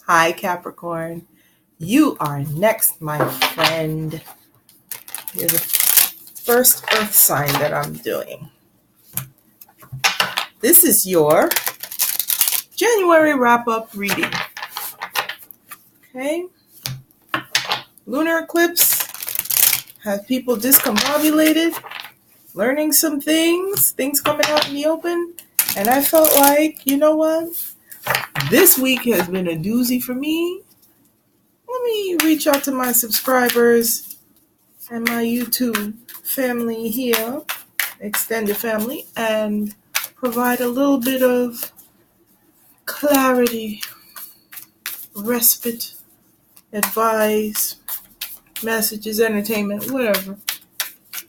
Hi, Capricorn. You are next, my friend. You're the first earth sign that I'm doing. This is your January wrap-up reading. Okay? Lunar eclipse has people discombobulated, learning some things coming out in the open. And I felt like, you know what? This week has been a doozy for me. Let me reach out to my subscribers and my YouTube family here, extended family, and provide a little bit of clarity, respite, advice, messages, entertainment, whatever,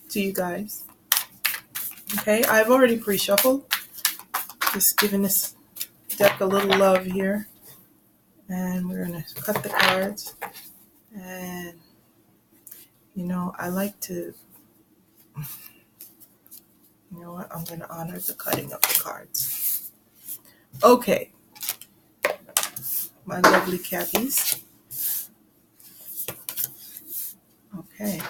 to you guys. Okay, I've already pre-shuffled, just giving this deck a little love here. And we're going to cut the cards. And, I like to, I'm going to honor the cutting of the cards. Okay, my lovely Cappies. Okay.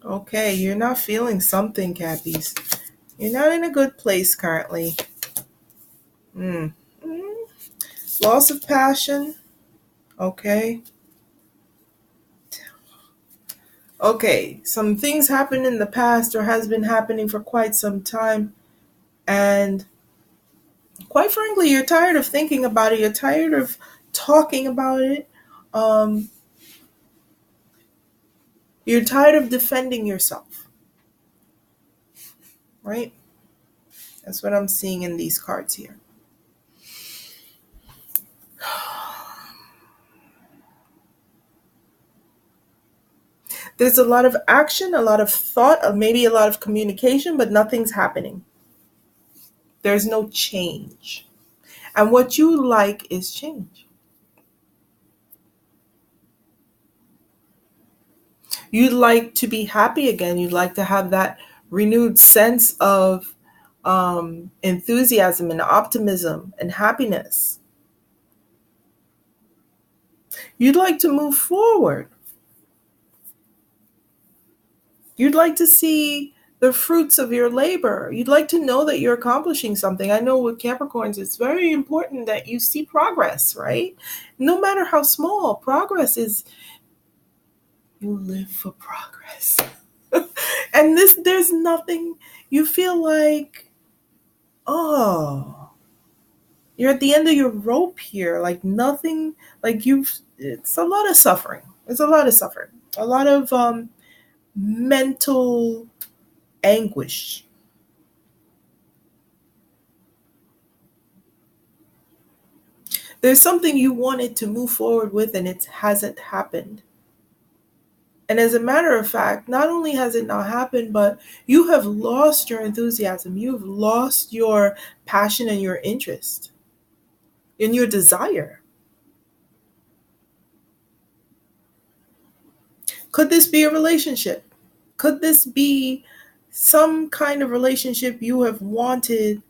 Okay, you're not feeling something, Cappies. You're not in a good place currently. Loss of passion. Okay. Okay, some things happened in the past or has been happening for quite some time. And quite frankly, you're tired of thinking about it. You're tired of talking about it. You're tired of defending yourself. Right? That's what I'm seeing in these cards here. There's a lot of action, a lot of thought, maybe a lot of communication, but nothing's happening. There's no change. And what you like is change. You'd like to be happy again. You'd like to have that renewed sense of enthusiasm and optimism and happiness. You'd like to move forward. You'd like to see the fruits of your labor. You'd like to know that you're accomplishing something. I know with Capricorns, it's very important that you see progress, right? No matter how small, progress is, you live for progress. And there's nothing, you feel like, oh, you're at the end of your rope here. Like nothing, it's a lot of suffering. It's a lot of suffering. A lot of mental anguish. There's something you wanted to move forward with and it hasn't happened. And as a matter of fact, not only has it not happened, but you have lost your enthusiasm. You've lost your passion and your interest and your desire. Could this be a relationship? Could this be some kind of relationship you have wanted?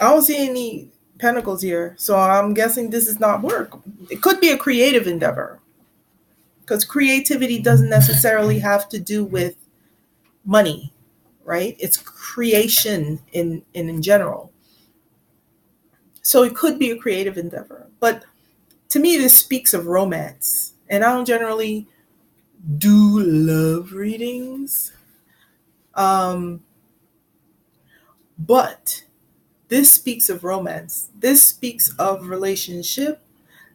I don't see any pentacles here, so I'm guessing this is not work. It could be a creative endeavor, because creativity doesn't necessarily have to do with money, right? It's creation in general. So it could be a creative endeavor. But to me, this speaks of romance. And I don't generally do love readings. But this speaks of romance. This speaks of relationship.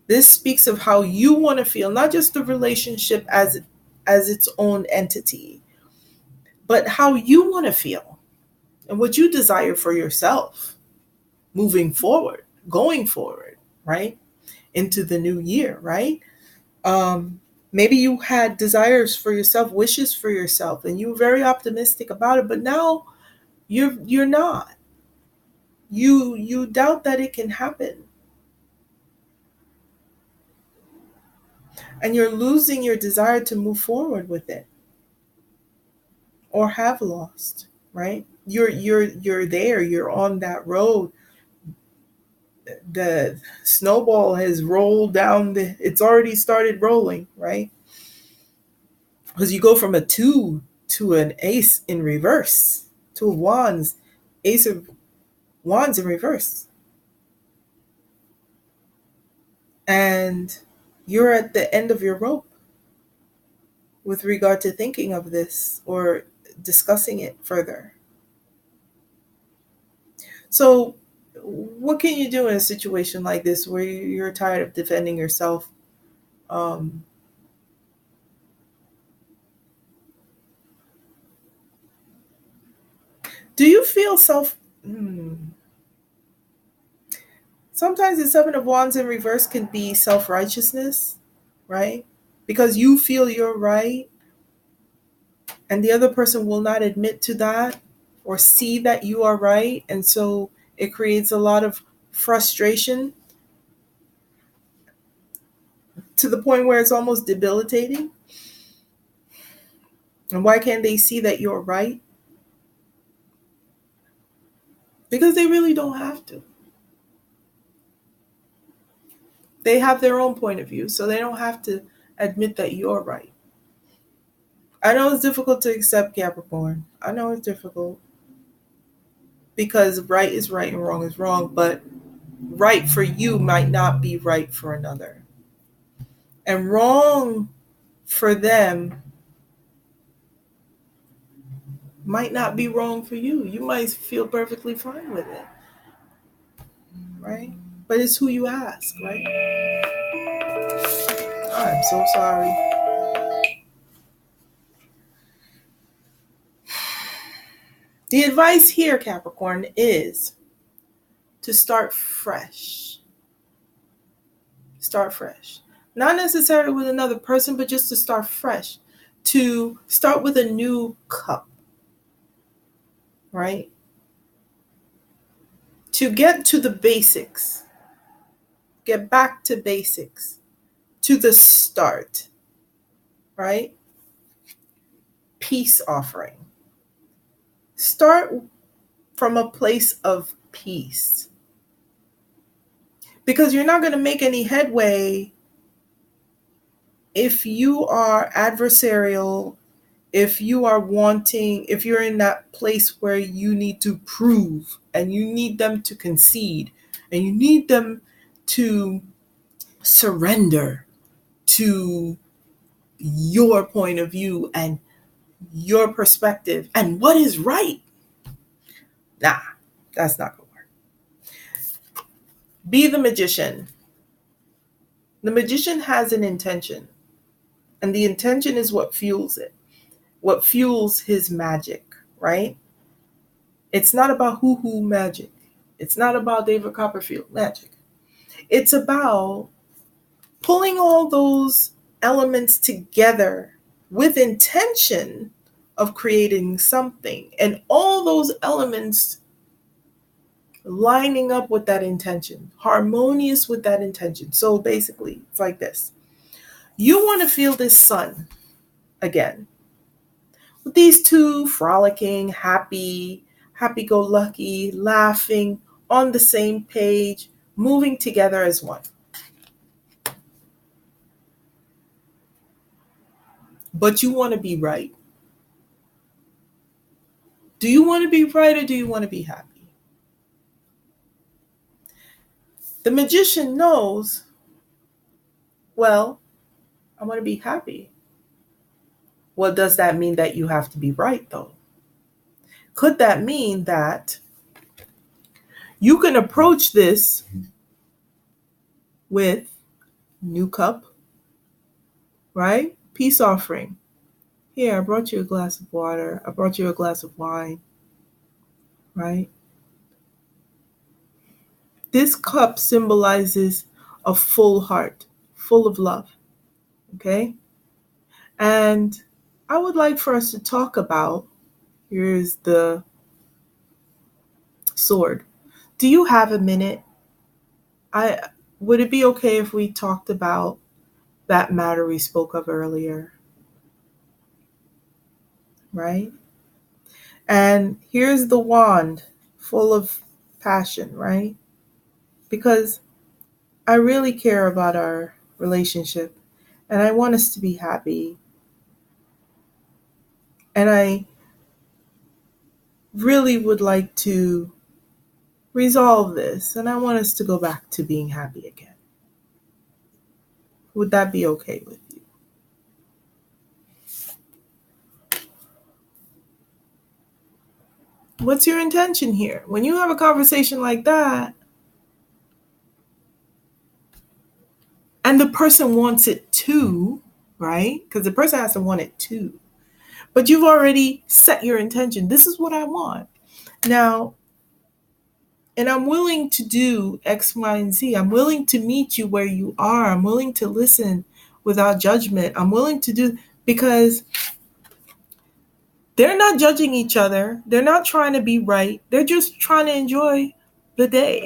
This speaks of how you want to feel, not just the relationship as its own entity, but how you want to feel and what you desire for yourself moving forward, going forward, right? Into the new year, right? Maybe you had desires for yourself, wishes for yourself, and you were very optimistic about it, but now you're not. You doubt that it can happen. And you're losing your desire to move forward with it. Or have lost, right? you're there, you're on that road. The snowball has rolled down it's already started rolling, right? Because you go from a two to an ace in reverse, two of wands, ace of wands in reverse. And you're at the end of your rope with regard to thinking of this or discussing it further. So, what can you do in a situation like this where you're tired of defending yourself? Um, do you feel self? Sometimes the Seven of Wands in reverse can be self righteousness, right? Because you feel you're right, and the other person will not admit to that or see that you are right. And so it creates a lot of frustration to the point where it's almost debilitating. And why can't they see that you're right? Because they really don't have to. They have their own point of view, so they don't have to admit that you're right. I know it's difficult to accept, Capricorn. I know it's difficult because right is right and wrong is wrong, but right for you might not be right for another. And wrong for them might not be wrong for you. You might feel perfectly fine with it, right? But it's who you ask, right? I'm so sorry. The advice here, Capricorn, is to start fresh. Start fresh. Not necessarily with another person, but just to start fresh. To start with a new cup, right? To get to the basics. Get back to basics. To the start, right? Peace offering. Start from a place of peace. Because you're not going to make any headway if you are adversarial, if you are wanting, if you're in that place where you need to prove and you need them to concede and you need them to surrender to your point of view and your perspective and what is right. Nah, that's not going to work. Be the magician. The magician has an intention, and the intention is what fuels it, what fuels his magic, right? It's not about hoo-hoo magic. It's not about David Copperfield magic. It's about pulling all those elements together with intention of creating something, and all those elements lining up with that intention, harmonious with that intention. So basically, it's like this. You want to feel this sun again. With these two frolicking, happy-go-lucky, laughing, on the same page, moving together as one. But you want to be right. Do you want to be right or do you want to be happy? The magician knows, well, I want to be happy. Well, does that mean that you have to be right, though? Could that mean that you can approach this with new cup, right? Peace offering. Here, I brought you a glass of water. I brought you a glass of wine, right? This cup symbolizes a full heart, full of love, okay? And I would like for us to talk about, here's the sword. Do you have a minute? Would it be okay if we talked about that matter we spoke of earlier? Right? And here's the wand full of passion, right? Because I really care about our relationship and I want us to be happy. And I really would like to resolve this and I want us to go back to being happy again. Would that be okay with you? What's your intention here? When you have a conversation like that and the person wants it too, right? Because the person has to want it too. But you've already set your intention. This is what I want. Now, and I'm willing to do X, Y, and Z. I'm willing to meet you where you are. I'm willing to listen without judgment. I'm willing to do, because they're not judging each other. They're not trying to be right. They're just trying to enjoy the day.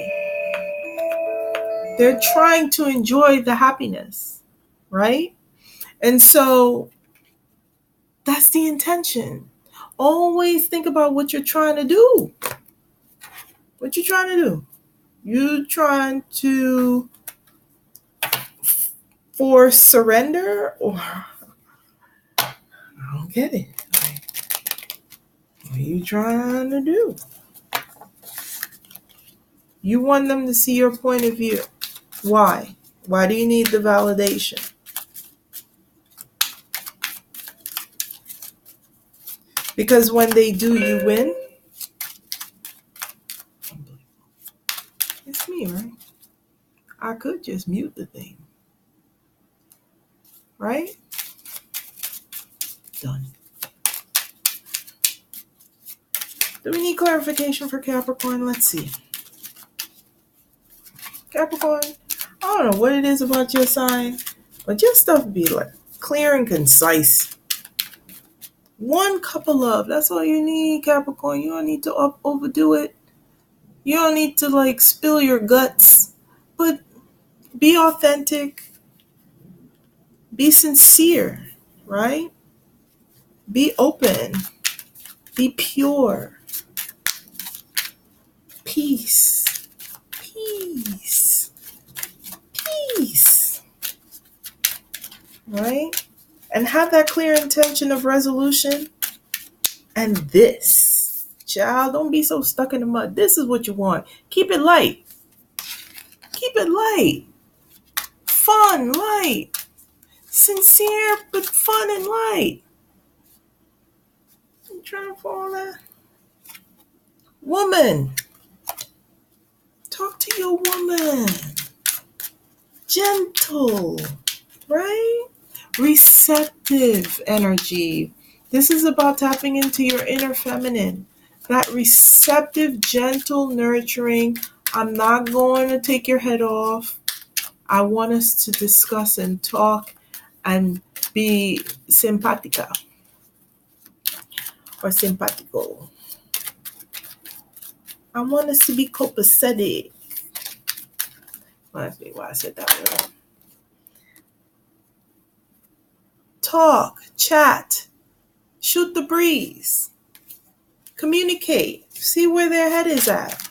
They're trying to enjoy the happiness, right? And so that's the intention. Always think about what you're trying to do. What you trying to do? You trying to force surrender, or I don't get it. What are you trying to do? You want them to see your point of view. Why? Why do you need the validation? Because when they do, you win. It's me, right? I could just mute the thing. Right? Done. Do we need clarification for Capricorn? Let's see. Capricorn, I don't know what it is about your sign, but your stuff be like clear and concise. One cup of love. That's all you need, Capricorn. You don't need to overdo it. You don't need to like spill your guts. But be authentic. Be sincere, right? Be open. Be pure. Peace. Peace. Peace. Right? And have that clear intention of resolution. And this, child, don't be so stuck in the mud. This is what you want. Keep it light. Keep it light. Fun, light. Sincere, but fun and light. You trying for all that? Woman. Talk to your woman. Gentle, right? Receptive energy. This is about tapping into your inner feminine. That receptive, gentle, nurturing. I'm not going to take your head off. I want us to discuss and talk and be simpatica or simpatico. I want us to be copacetic. Reminds me why I said that word. Talk, chat, shoot the breeze, communicate, see where their head is at.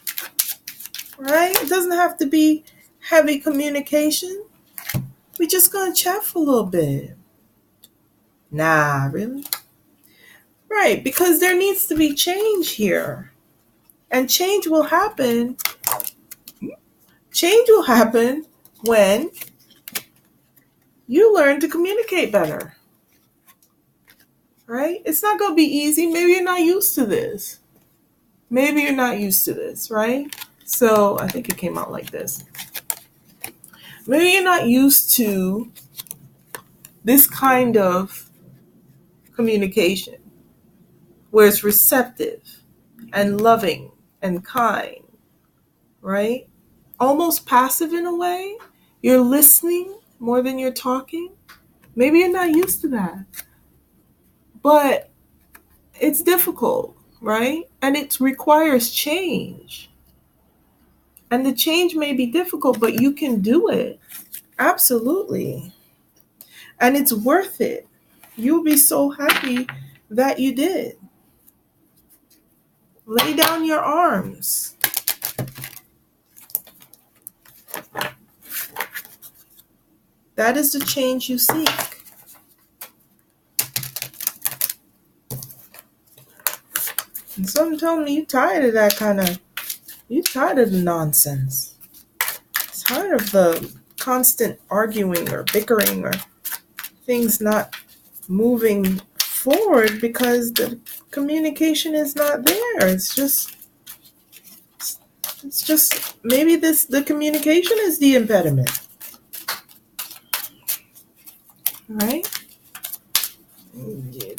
Right? It doesn't have to be heavy communication. We're just going to chat for a little bit. Nah, really? Right, because there needs to be change here. And change will happen. Change will happen when you learn to communicate better. Right? It's not going to be easy. Maybe you're not used to this. Right? So I think it came out like this. Maybe you're not used to this kind of communication where it's receptive and loving and kind, right? Almost passive in a way. You're listening more than you're talking. Maybe you're not used to that. But it's difficult, right? And it requires change. And the change may be difficult, but you can do it. Absolutely. And it's worth it. You'll be so happy that you did. Lay down your arms. That is the change you seek. And some tell me you're tired of that you're tired of the nonsense. Tired of the constant arguing or bickering or things not moving forward because the communication is not there. It's just maybe the communication is the impediment. Right?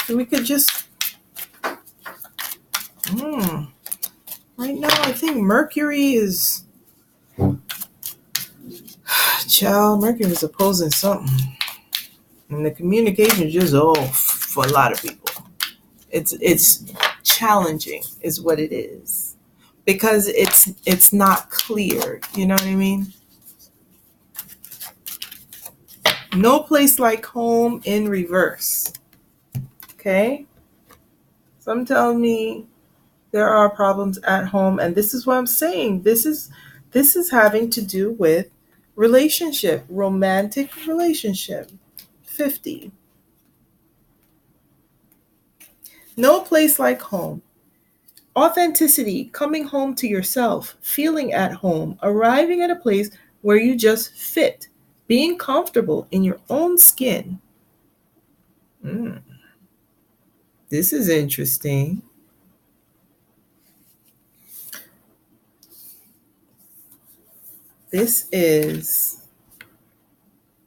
We could just right now I think Mercury is Mercury is opposing something. And the communication is just off for a lot of people. It's challenging is what it is. Because it's not clear. You know what I mean? No place like home in reverse. Okay? Some tell me there are problems at home, and this is what I'm saying. This is having to do with relationship, romantic relationship. 50. No place like home. Authenticity, coming home to yourself, feeling at home, arriving at a place where you just fit, being comfortable in your own skin. This is interesting. This is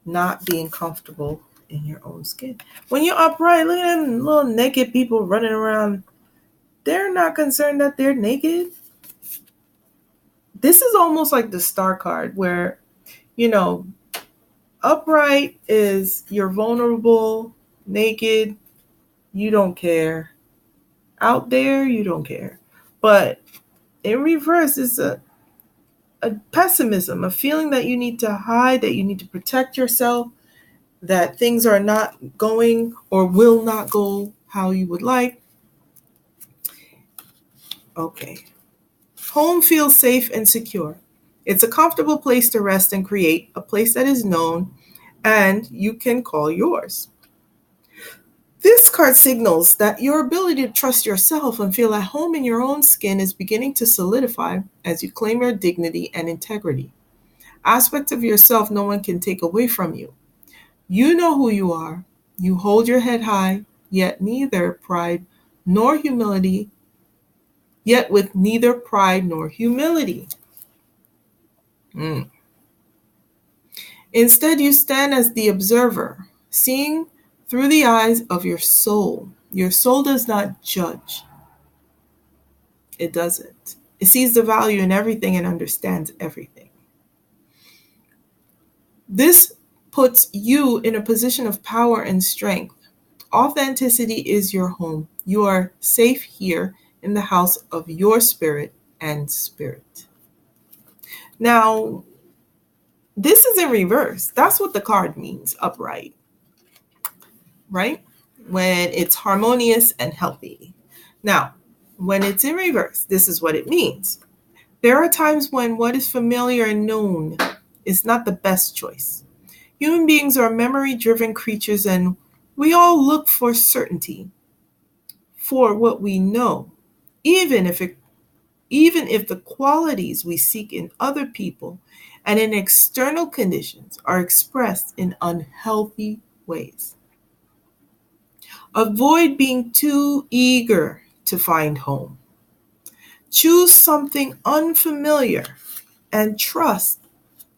not being comfortable in your own skin. When you're upright, look at them little naked people running around. They're not concerned that they're naked. This is almost like the star card where, upright is you're vulnerable, naked, you don't care. Out there, you don't care. But in reverse, it's a pessimism, a feeling that you need to hide, that you need to protect yourself, that things are not going or will not go how you would like. Okay. Home feels safe and secure. It's a comfortable place to rest and create, a place that is known and you can call yours. This card signals that your ability to trust yourself and feel at home in your own skin is beginning to solidify as you claim your dignity and integrity. Aspects of yourself no one can take away from you. You know who you are. You hold your head high, yet with neither pride nor humility. Instead, you stand as the observer, seeing through the eyes of your soul. Your soul does not judge. It doesn't. It sees the value in everything and understands everything. This puts you in a position of power and strength. Authenticity is your home. You are safe here in the house of your spirit and spirit. Now, this is in reverse. That's what the card means, upright. Right? When it's harmonious and healthy. Now, when it's in reverse, this is what it means. There are times when what is familiar and known is not the best choice. Human beings are memory-driven creatures, and we all look for certainty for what we know, even if the qualities we seek in other people and in external conditions are expressed in unhealthy ways. Avoid being too eager to find home. Choose something unfamiliar and trust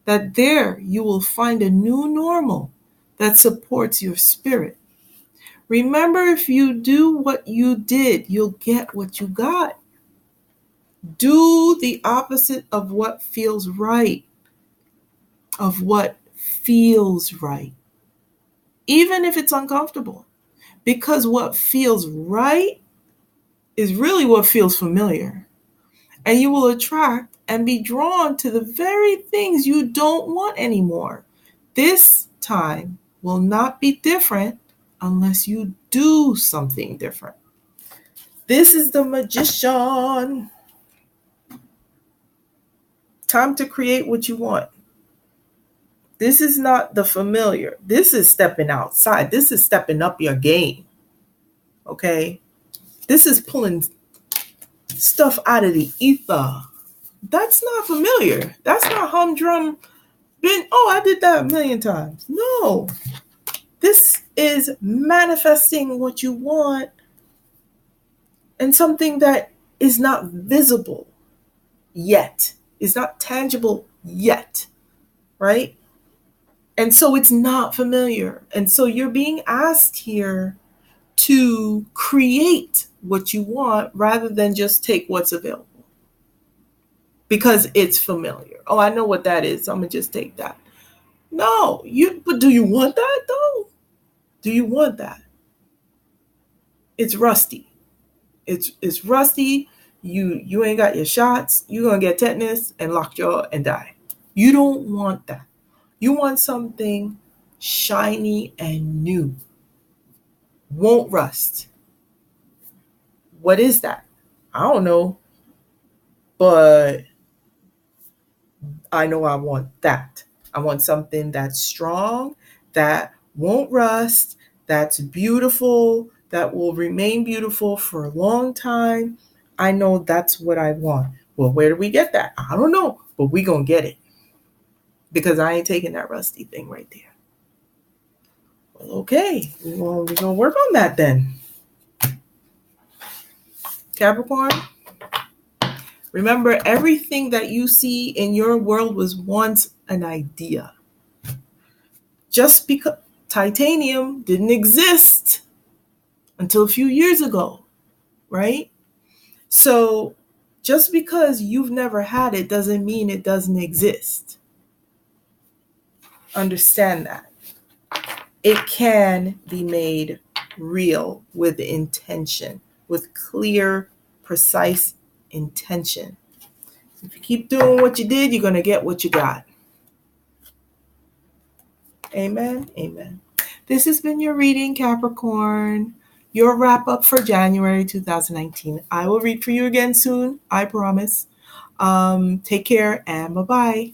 that there you will find a new normal that supports your spirit. Remember, if you do what you did, you'll get what you got. Do the opposite of what feels right. Even if it's uncomfortable. Because what feels right is really what feels familiar. And you will attract and be drawn to the very things you don't want anymore. This time will not be different unless you do something different. This is the Magician. Time to create what you want. This is not the familiar. This is stepping outside. This is stepping up your game. Okay? This is pulling stuff out of the ether. That's not familiar. That's not humdrum. I did that a million times. No. This is manifesting what you want and something that is not visible yet. Is not tangible yet. Right? And so it's not familiar. And so you're being asked here to create what you want rather than just take what's available. Because it's familiar. Oh, I know what that is. So I'm going to just take that. No, but do you want that though? Do you want that? It's rusty. It's rusty. You ain't got your shots. You're going to get tetanus and lockjaw and die. You don't want that. You want something shiny and new. Won't rust. What is that? I don't know. But I know I want that. I want something that's strong, that won't rust, that's beautiful, that will remain beautiful for a long time. I know that's what I want. Well, where do we get that? I don't know, but we gonna get it. Because I ain't taking that rusty thing right there. Well, okay, we're gonna work on that then. Capricorn, remember, everything that you see in your world was once an idea. Just because titanium didn't exist until a few years ago, right? So just because you've never had it doesn't mean it doesn't exist. Understand that. It can be made real with intention, with clear, precise intention. If you keep doing what you did, you're going to get what you got. Amen. Amen. This has been your reading, Capricorn. Your wrap up for January 2019. I will read for you again soon. I promise. Take care and bye-bye.